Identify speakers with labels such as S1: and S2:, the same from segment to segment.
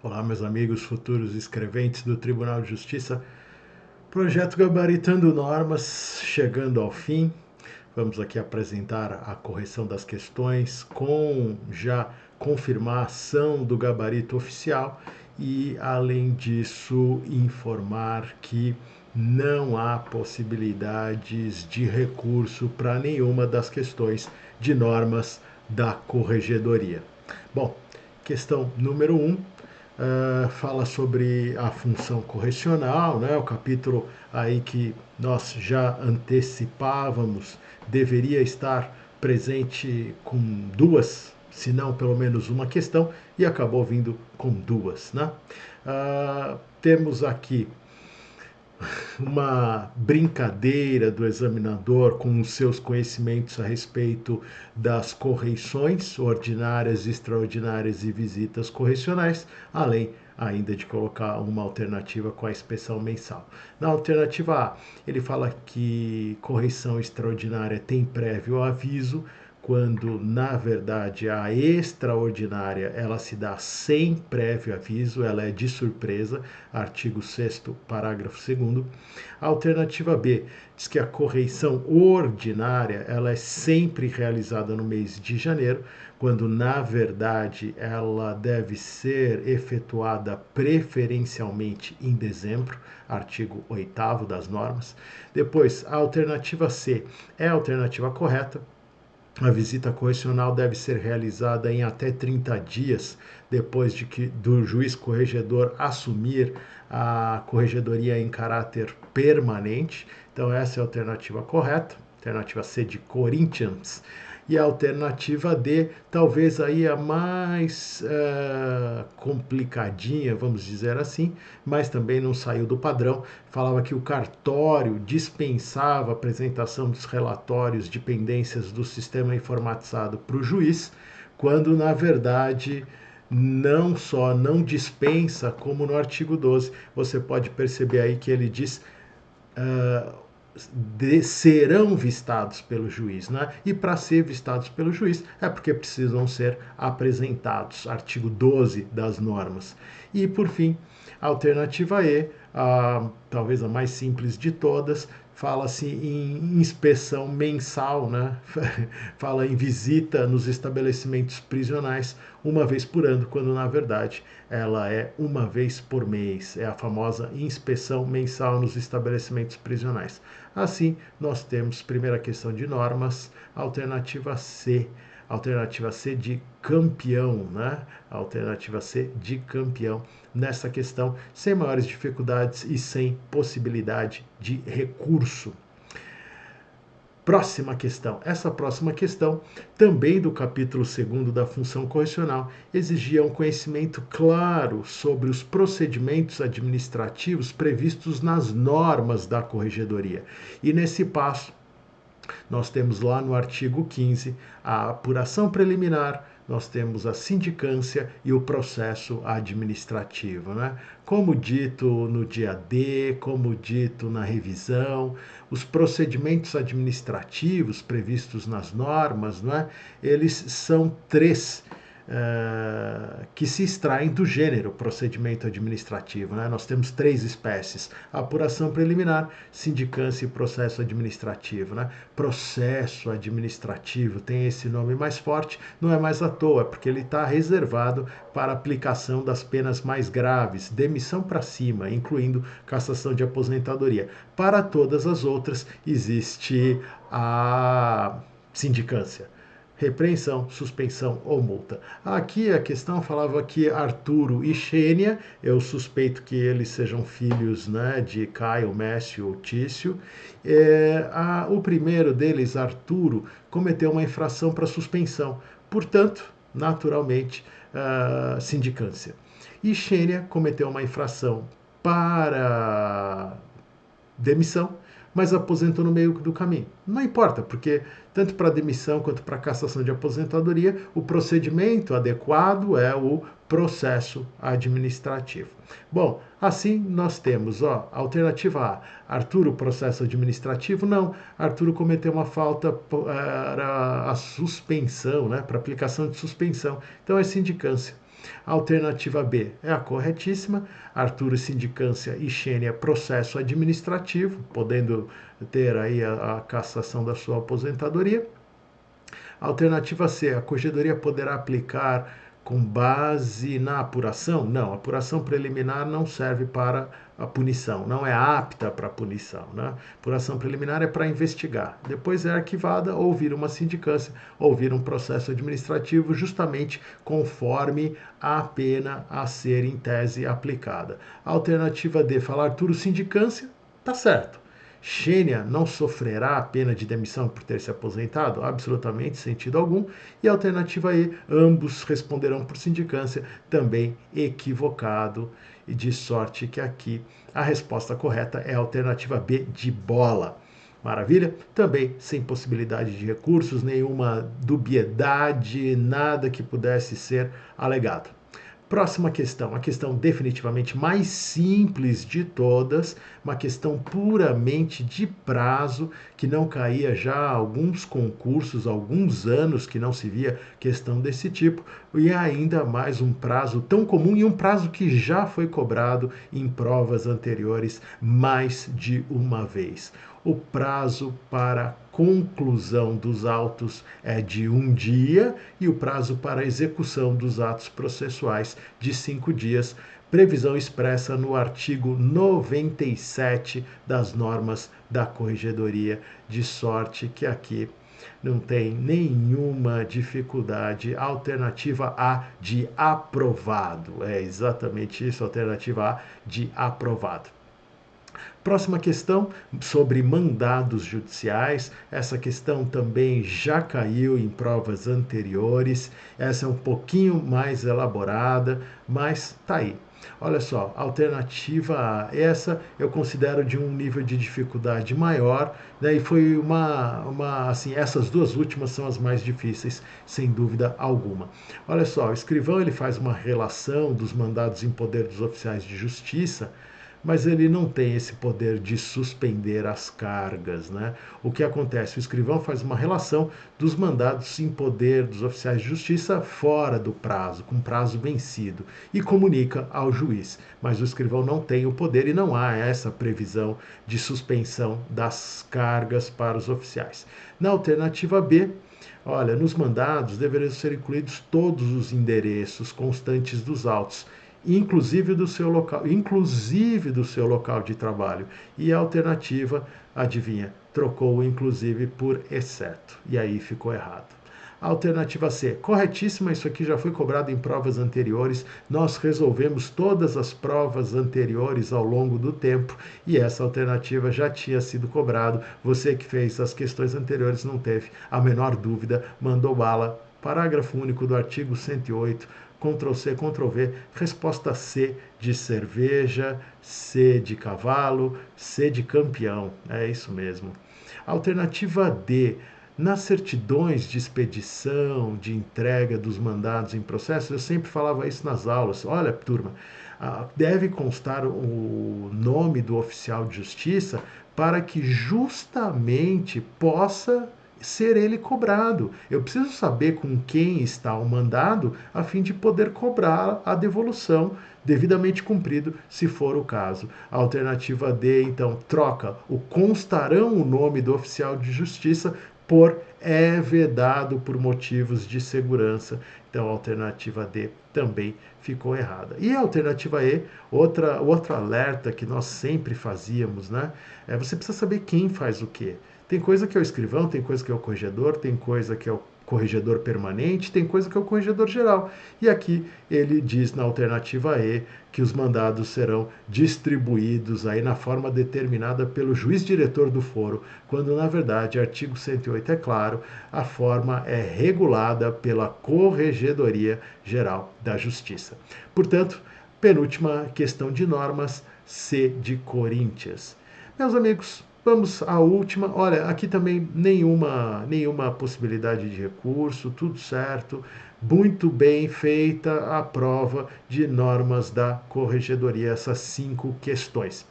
S1: Olá, meus amigos futuros escreventes do Tribunal de Justiça. Projeto Gabaritando Normas chegando ao fim. Vamos aqui apresentar a correção das questões com já confirmação do gabarito oficial e, além disso, informar que não há possibilidades de recurso para nenhuma das questões de normas da corregedoria. Bom, questão número 1. Fala sobre a função correcional, né? O capítulo aí que nós já antecipávamos deveria estar presente com duas, se não pelo menos uma questão, e acabou vindo com duas, né? Temos aqui uma brincadeira do examinador com os seus conhecimentos a respeito das correições ordinárias, extraordinárias e visitas correcionais, além ainda de colocar uma alternativa com a inspeção mensal. Na alternativa A, ele fala que correição extraordinária tem prévio aviso, quando na verdade a extraordinária ela se dá sem prévio aviso, ela é de surpresa, artigo 6º, parágrafo 2º. A alternativa B diz que a correição ordinária ela é sempre realizada no mês de janeiro, quando na verdade ela deve ser efetuada preferencialmente em dezembro, artigo 8º das normas. Depois, a alternativa C é a alternativa correta. A visita correcional deve ser realizada em até 30 dias depois do juiz corregedor assumir a corregedoria em caráter permanente. Então, essa é a alternativa correta, alternativa C de Corinthians. E a alternativa D, talvez aí a mais complicadinha, vamos dizer assim, mas também não saiu do padrão. Falava que o cartório dispensava a apresentação dos relatórios de pendências do sistema informatizado para o juiz, quando na verdade não só não dispensa, como no artigo 12, você pode perceber aí que ele diz serão vistados pelo juiz, né? E para ser vistados pelo juiz é porque precisam ser apresentados, artigo 12 das normas. E por fim, a alternativa E, talvez a mais simples de todas, fala-se em inspeção mensal, né? Fala em visita nos estabelecimentos prisionais uma vez por ano, quando na verdade ela é uma vez por mês. É a famosa inspeção mensal nos estabelecimentos prisionais. Assim, nós temos primeira questão de normas, alternativa C de campeão, né? Alternativa C de campeão nessa questão, sem maiores dificuldades e sem possibilidade de recurso. Próxima questão. Essa próxima questão, também do capítulo 2º da função correcional, exigia um conhecimento claro sobre os procedimentos administrativos previstos nas normas da corregedoria. E nesse passo, nós temos lá no artigo 15 a apuração preliminar, nós temos a sindicância e o processo administrativo, né? Como dito no dia D, como dito na revisão, os procedimentos administrativos previstos nas normas, né? Eles são três que se extraem do gênero procedimento administrativo. Né? Nós temos três espécies: apuração preliminar, sindicância e processo administrativo. Né? Processo administrativo tem esse nome mais forte, não é mais à toa, porque ele está reservado para aplicação das penas mais graves, demissão para cima, incluindo cassação de aposentadoria. Para todas as outras, existe a sindicância: repreensão, suspensão ou multa. Aqui a questão falava que Arturo e Xênia, eu suspeito que eles sejam filhos, né, de Caio, Mécio ou Tício. O primeiro deles, Arturo, cometeu uma infração para suspensão, portanto, naturalmente, sindicância. E Xênia cometeu uma infração para demissão, mas aposentou no meio do caminho. Não importa, porque tanto para demissão quanto para cassação de aposentadoria, o procedimento adequado é o processo administrativo. Bom, assim nós temos, alternativa A, Arturo, processo administrativo. Não, Arturo cometeu uma falta para a suspensão, né, para aplicação de suspensão. Então é sindicância. Alternativa B é a corretíssima. Arturo sindicância e Xênia processo administrativo, podendo ter aí a cassação da sua aposentadoria. Alternativa C, a corregedoria poderá aplicar com base na apuração? Não, a apuração preliminar não serve para a punição, não é apta para punição. Né? Apuração preliminar é para investigar. Depois é arquivada ou vira uma sindicância ou vira um processo administrativo, justamente conforme a pena a ser em tese aplicada. Alternativa D, falar Arturo sindicância, tá certo. Xênia não sofrerá a pena de demissão por ter se aposentado? Absolutamente, sentido algum. E a alternativa E, ambos responderão por sindicância, também equivocado. E de sorte que aqui a resposta correta é a alternativa B, de bola. Maravilha? Também sem possibilidade de recursos, nenhuma dubiedade, nada que pudesse ser alegado. Próxima questão, a questão definitivamente mais simples de todas, uma questão puramente de prazo, que não caía já há alguns concursos, alguns anos que não se via questão desse tipo, e ainda mais um prazo tão comum e um prazo que já foi cobrado em provas anteriores mais de uma vez. O prazo para conclusão dos autos é de 1 dia e o prazo para execução dos atos processuais de 5 dias, previsão expressa no artigo 97 das normas da Corregedoria, de sorte que aqui não tem nenhuma dificuldade. Alternativa A, de aprovado. É exatamente isso, alternativa A, de aprovado. Próxima questão, sobre mandados judiciais. Essa questão também já caiu em provas anteriores. Essa é um pouquinho mais elaborada, mas tá aí. Olha só, alternativa A, essa eu considero de um nível de dificuldade maior, né? E foi assim, essas duas últimas são as mais difíceis, sem dúvida alguma. Olha só, o escrivão ele faz uma relação dos mandados em poder dos oficiais de justiça, mas ele não tem esse poder de suspender as cargas, né? O que acontece? O escrivão faz uma relação dos mandados em poder dos oficiais de justiça fora do prazo, com prazo vencido, e comunica ao juiz. Mas o escrivão não tem o poder e não há essa previsão de suspensão das cargas para os oficiais. Na alternativa B, olha, nos mandados deveriam ser incluídos todos os endereços constantes dos autos, inclusive do seu local de trabalho. E a alternativa, adivinha, trocou o inclusive por exceto. E aí ficou errado. Alternativa C, corretíssima, isso aqui já foi cobrado em provas anteriores, nós resolvemos todas as provas anteriores ao longo do tempo e essa alternativa já tinha sido cobrado, você que fez as questões anteriores não teve a menor dúvida, mandou bala. Parágrafo único do artigo 108, Ctrl+C, Ctrl+V, resposta C de cerveja, C de cavalo, C de campeão, é isso mesmo. Alternativa D, nas certidões de expedição, de entrega dos mandados em processo, eu sempre falava isso nas aulas, olha turma, deve constar o nome do oficial de justiça para que justamente possa ser ele cobrado. Eu preciso saber com quem está o mandado a fim de poder cobrar a devolução devidamente cumprido, se for o caso. A alternativa D, então, troca o constarão o nome do oficial de justiça por é vedado por motivos de segurança. Então, a alternativa D também ficou errada. E a alternativa E, outro alerta que nós sempre fazíamos, né? Você precisa saber quem faz o quê. Tem coisa que é o escrivão, tem coisa que é o corregedor, tem coisa que é o corregedor permanente, tem coisa que é o corregedor geral. E aqui ele diz na alternativa E que os mandados serão distribuídos aí na forma determinada pelo juiz diretor do foro, quando na verdade, artigo 108 é claro, a forma é regulada pela Corregedoria Geral da Justiça. Portanto, penúltima questão de normas, C de Coríntias. Meus amigos, vamos à última. Olha, aqui também nenhuma possibilidade de recurso, tudo certo. Muito bem feita a prova de normas da Corregedoria, essas 5 questões.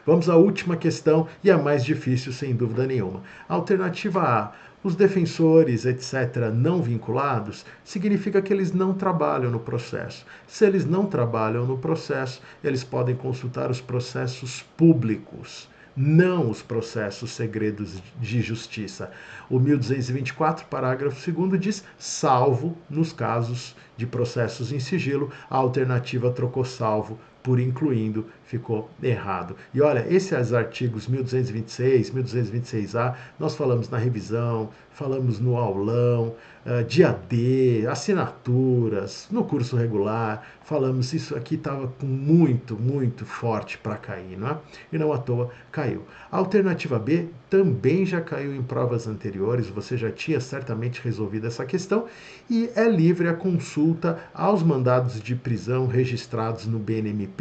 S1: Vamos à última questão e a mais difícil, sem dúvida nenhuma. Alternativa A. Os defensores, etc., não vinculados, significa que eles não trabalham no processo. Se eles não trabalham no processo, eles podem consultar os processos públicos, não os processos segredos de justiça. O 1224, parágrafo 2º, diz, salvo nos casos de processos em sigilo, a alternativa trocou salvo por incluindo, ficou errado. E olha, esses artigos 1226, 1226A, nós falamos na revisão, falamos no aulão, dia D, assinaturas, no curso regular, falamos, isso aqui estava com muito forte para cair, não é? E não à toa caiu. A alternativa B também já caiu em provas anteriores, você já tinha certamente resolvido essa questão, e é livre a consulta aos mandados de prisão registrados no BNMP.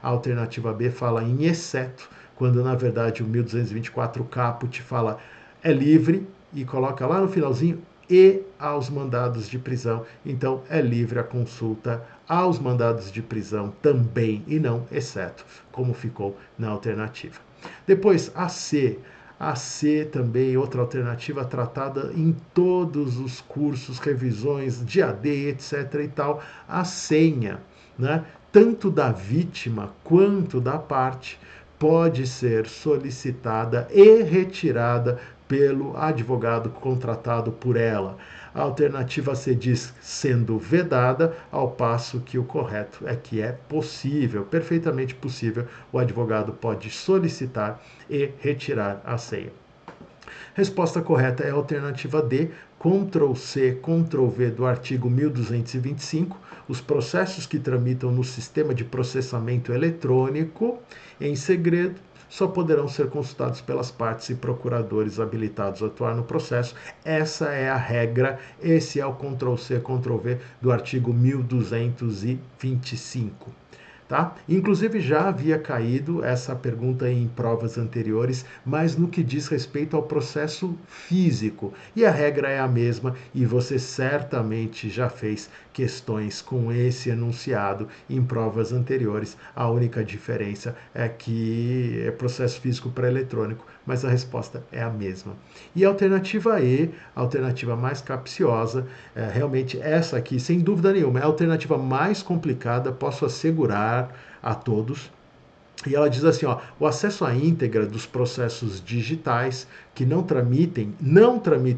S1: A alternativa B fala em exceto, quando na verdade o 1224 caput fala é livre e coloca lá no finalzinho e aos mandados de prisão. Então é livre a consulta aos mandados de prisão também e não exceto, como ficou na alternativa. Depois a C. A C também, outra alternativa tratada em todos os cursos, revisões de AD, etc. e tal, a senha, né? Tanto da vítima quanto da parte pode ser solicitada e retirada pelo advogado contratado por ela. A alternativa C diz sendo vedada, ao passo que o correto é que é possível, perfeitamente possível, o advogado pode solicitar e retirar a senha. Resposta correta é a alternativa D, Ctrl+C, Ctrl+V do artigo 1225. Os processos que tramitam no sistema de processamento eletrônico em segredo só poderão ser consultados pelas partes e procuradores habilitados a atuar no processo. Essa é a regra, esse é o Ctrl+C, Ctrl+V do artigo 1225. Tá? Inclusive já havia caído essa pergunta em provas anteriores, mas no que diz respeito ao processo físico. E a regra é a mesma e você certamente já fez questões com esse enunciado em provas anteriores. A única diferença é que é processo físico para eletrônico, mas a resposta é a mesma. E a alternativa E, a alternativa mais capciosa, realmente essa aqui, sem dúvida nenhuma, é a alternativa mais complicada, posso assegurar a todos. E ela diz assim, ó, o acesso à íntegra dos processos digitais que não tramitem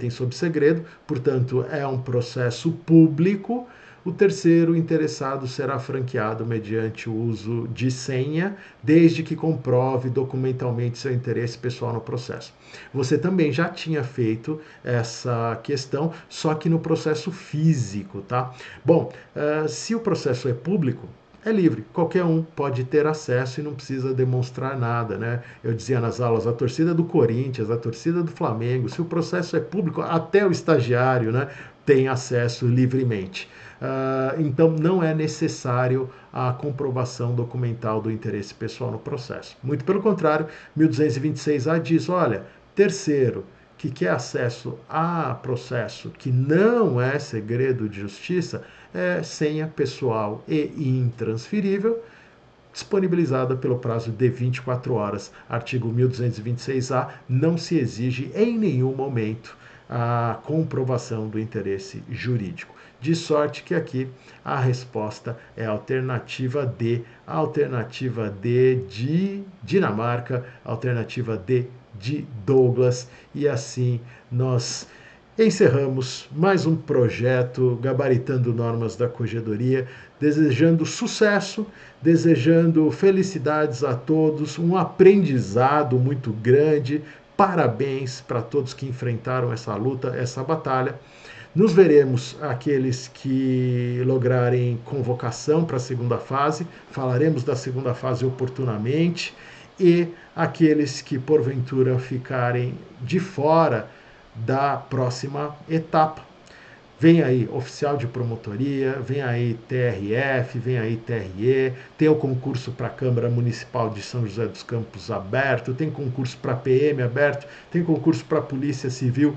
S1: sob segredo, portanto, é um processo público. O terceiro interessado será franqueado mediante o uso de senha, desde que comprove documentalmente seu interesse pessoal no processo. Você também já tinha feito essa questão, só que no processo físico, tá? Bom, se o processo é público, é livre, qualquer um pode ter acesso e não precisa demonstrar nada, né? Eu dizia nas aulas, a torcida do Corinthians, a torcida do Flamengo, se o processo é público, até o estagiário, né, tem acesso livremente. Então não é necessário a comprovação documental do interesse pessoal no processo. Muito pelo contrário, 1226A diz, olha, terceiro, que quer acesso a processo que não é segredo de justiça, é senha pessoal e intransferível, disponibilizada pelo prazo de 24 horas. Artigo 1226A, não se exige em nenhum momento a comprovação do interesse jurídico. De sorte que aqui a resposta é a alternativa D, a alternativa D de Dinamarca, a alternativa D de Douglas, e assim nós encerramos mais um projeto Gabaritando Normas da Corregedoria, desejando sucesso, desejando felicidades a todos, um aprendizado muito grande, parabéns para todos que enfrentaram essa luta, essa batalha. Nos veremos aqueles que lograrem convocação para a segunda fase, falaremos da segunda fase oportunamente, e aqueles que porventura ficarem de fora da próxima etapa. Vem aí oficial de promotoria, vem aí TRF, vem aí TRE, tem o concurso para a Câmara Municipal de São José dos Campos aberto, tem concurso para PM aberto, tem concurso para a Polícia Civil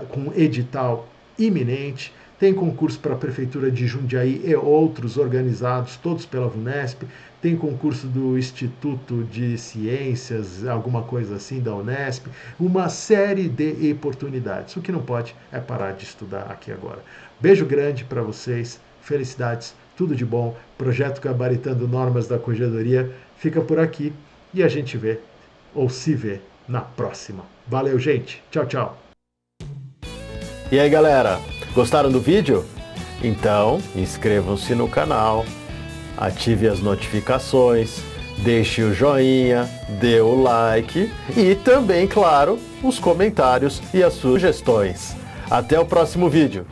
S1: com edital iminente, Tem concurso para a Prefeitura de Jundiaí e outros organizados, todos pela VUNESP. Tem concurso do Instituto de Ciências, alguma coisa assim, da Unesp. Uma série de oportunidades. O que não pode é parar de estudar aqui agora. Beijo grande para vocês, felicidades, tudo de bom. Projeto Gabaritando Normas da Corregedoria fica por aqui e a gente vê ou se vê na próxima. Valeu, gente. Tchau, tchau.
S2: E aí, galera, gostaram do vídeo? Então, inscrevam-se no canal, ative as notificações, deixe o joinha, dê o like e também, claro, os comentários e as sugestões. Até o próximo vídeo.